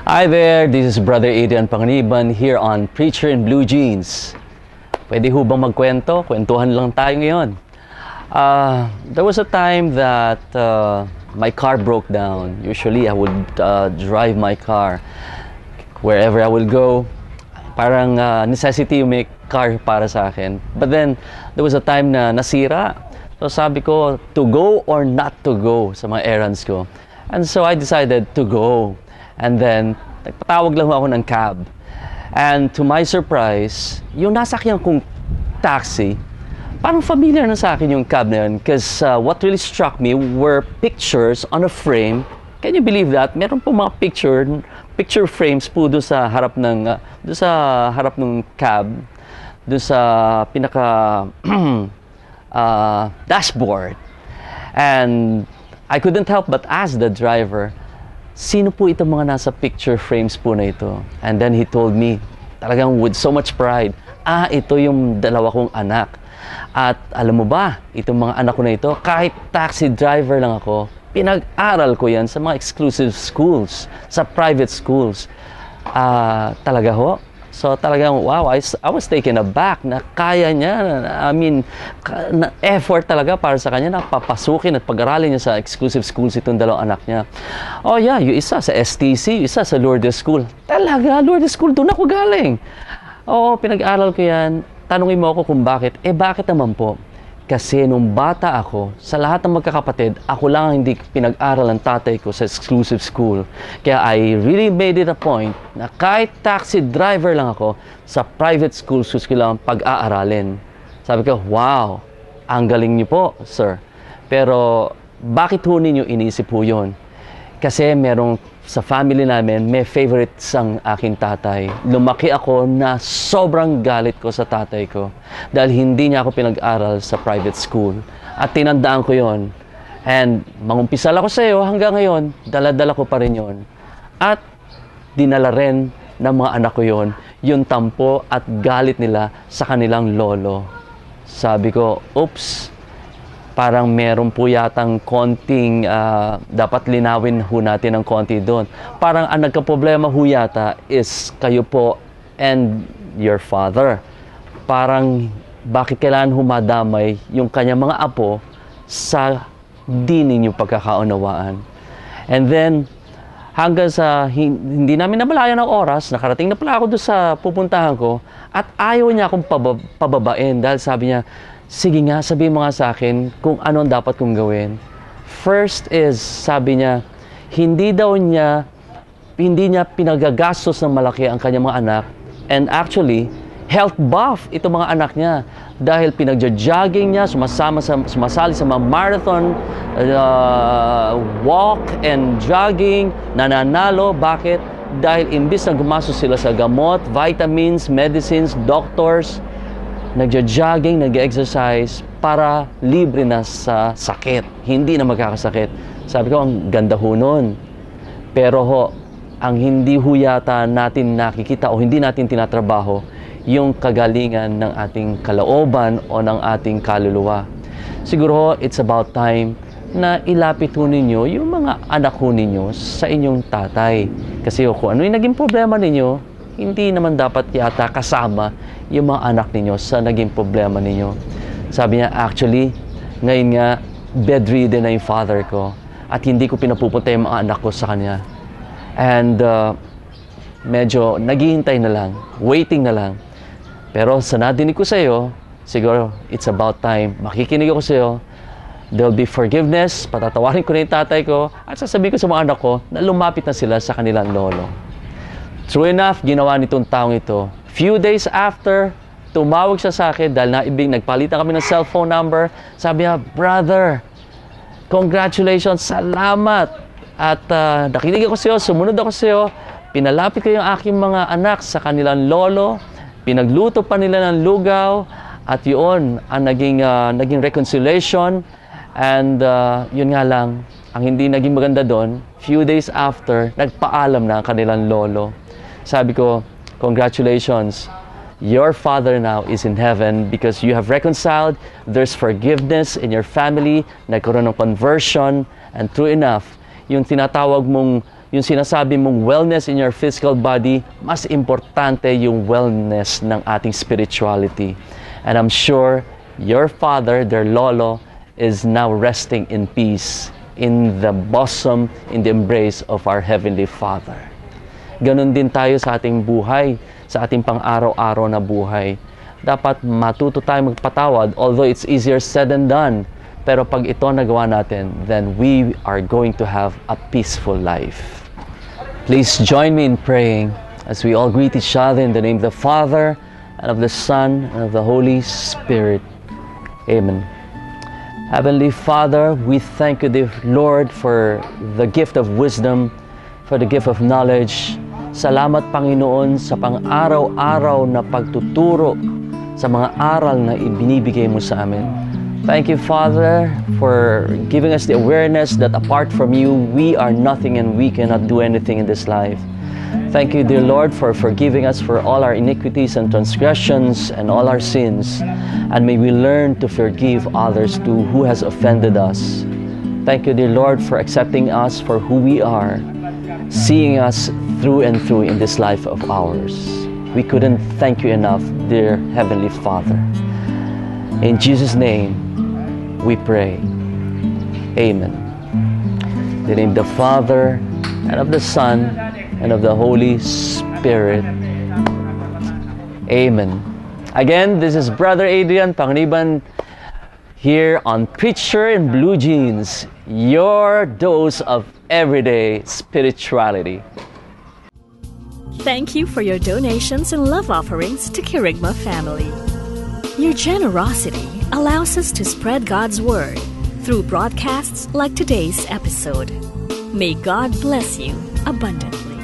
Hi there, this is Brother Adrian Panganiban here on Preacher in Blue Jeans. Pwede ho bang magkwento? Kwentuhan lang tayo ngayon. There was a time that my car broke down. Usually I would drive my car wherever I will go. Parang necessity yung may car para sa akin. But then, there was a time na nasira. So sabi ko, to go or not to go sa mga errands ko. And so I decided to go. And then, nagpatawag lang ako ng cab. And to my surprise, yung nasakyan kong taxi, parang familiar na sa akin yung cab na yun. Because what really struck me were pictures on a frame. Can you believe that? Meron po mga picture frames po doon sa harap ng cab, doon sa pinaka dashboard. And I couldn't help but ask the driver, sino po itong mga nasa picture frames po na ito? And then he told me, talagang with so much pride, ito yung dalawa kong anak. At alam mo ba, itong mga anak ko na ito, kahit taxi driver lang ako, pinag-aral ko yan sa mga exclusive schools, sa private schools. Talaga ho? So talagang, wow, I was taken aback na kaya niya, effort talaga para sa kanya na papasukin at pag-aralin niya sa exclusive schools itong dalawang anak niya. Oh yeah, yung isa sa STC, yung isa sa Lourdes School. Talaga, Lourdes School, doon ako galing. Oo, pinag-aral ko yan. Tanungin mo ako kung bakit. Bakit naman po? Kasi nung bata ako, sa lahat ng magkakapatid, ako lang ang hindi pinag-aral ng tatay ko sa exclusive school. Kaya I really made it a point na kahit taxi driver lang ako, sa private schools ko lang pag-aaralin. Sabi ko, wow, ang galing niyo po, sir. Pero bakit ho ninyo inisip po yun? Kasi merong sa family namin, may favorite sang aking tatay. Lumaki ako na sobrang galit ko sa tatay ko dahil hindi niya ako pinag-aral sa private school. At tinandaan ko yon. And mangumpisal ako sa iyo hanggang ngayon, dala-dala ko pa rin yon. At dinala rin ng mga anak ko yon, yung tampo at galit nila sa kanilang lolo. Sabi ko, oops, parang meron po yatang konting, dapat linawin ho natin ng konti doon. Parang ang nagka-problema ho yata is kayo po and your father. Parang bakit kailangan humadamay yung kanyang mga apo sa di ninyong pagkakaunawaan. And then, hanggang sa hindi namin nabalayan ng oras, nakarating na pala ako doon sa pupuntahan ko at ayaw niya akong pababain dahil sabi niya, sige nga, sabihin mo nga sa akin kung ano ang dapat kong gawin. First is, sabi niya, hindi niya pinagagastos ng malaki ang kanyang mga anak. And actually, health buff itong mga anak niya. Dahil pinagja-jogging niya, sumasali sa mga marathon, walk and jogging, nananalo. Bakit? Dahil imbis na gumastos sila sa gamot, vitamins, medicines, doctors, nagja-jogging, nag-exercise para libre na sa sakit. Hindi na magkakasakit. Sabi ko, ang ganda ho nun. Pero ho, ang hindi ho yata natin nakikita o hindi natin tinatrabaho, yung kagalingan ng ating kalooban o ng ating kaluluwa. Siguro ho, it's about time na ilapit ho ninyo yung mga anak ho ninyo sa inyong tatay. Kasi ho, kung ano yung naging problema ninyo, hindi naman dapat yata kasama yung mga anak ninyo sa naging problema ninyo. Sabi niya, actually, ngayon nga, bedridden na yung father ko at hindi ko pinapupunta yung mga anak ko sa kanya. And medyo naghihintay na lang, waiting na lang. Pero sa nadinig ko sa iyo, siguro it's about time. Makikinig ako sa iyo. There'll be forgiveness, patatawarin ko na yung tatay ko at sasabihin ko sa mga anak ko na lumapit na sila sa kanilang lolo. True enough, ginawa nitong taong ito. Few days after, tumawag siya sa akin dahil nagpalitan kami ng cellphone number. Sabi niya, brother, congratulations, salamat. At nakinig ako sa iyo, sumunod ako sa iyo. Pinalapit ko yung aking mga anak sa kanilang lolo. Pinagluto pa nila ng lugaw. At yun, ang naging reconciliation. And yun nga lang, ang hindi naging maganda doon, few days after, nagpaalam na ang kanilang lolo. Sabi ko, congratulations. Your father now is in heaven because you have reconciled. There's forgiveness in your family. Nagkaroon ng conversion. And true enough, yung tinatawag mong yung sinasabi mong wellness in your physical body, mas importante yung wellness ng ating spirituality. And I'm sure your father, their lolo, is now resting in peace in the bosom, in the embrace of our Heavenly Father. Ganon din tayo sa ating buhay, sa ating pang-araw-araw na buhay. Dapat matuto tayo magpatawad, although it's easier said than done. Pero pag ito nagawa natin, then we are going to have a peaceful life. Please join me in praying as we all greet each other in the name of the Father, and of the Son, and of the Holy Spirit. Amen. Heavenly Father, we thank you, dear Lord, for the gift of wisdom, for the gift of knowledge. Salamat, Panginoon, sa pang-araw-araw na pagtuturo sa mga aral na ibinibigay mo sa amin. Thank you, Father, for giving us the awareness that apart from you, we are nothing and we cannot do anything in this life. Thank you, dear Lord, for forgiving us for all our iniquities and transgressions and all our sins. And may we learn to forgive others too who has offended us. Thank you, dear Lord, for accepting us for who we are, seeing us through and through in this life of ours. We couldn't thank you enough, dear Heavenly Father. In Jesus' name, we pray. Amen. In the name of the Father, and of the Son, and of the Holy Spirit. Amen. Again, this is Brother Adrian Panganiban here on Preacher in Blue Jeans, your dose of everyday spirituality. Thank you for your donations and love offerings to Kirigma family. Your generosity allows us to spread God's Word through broadcasts like today's episode. May God bless you abundantly.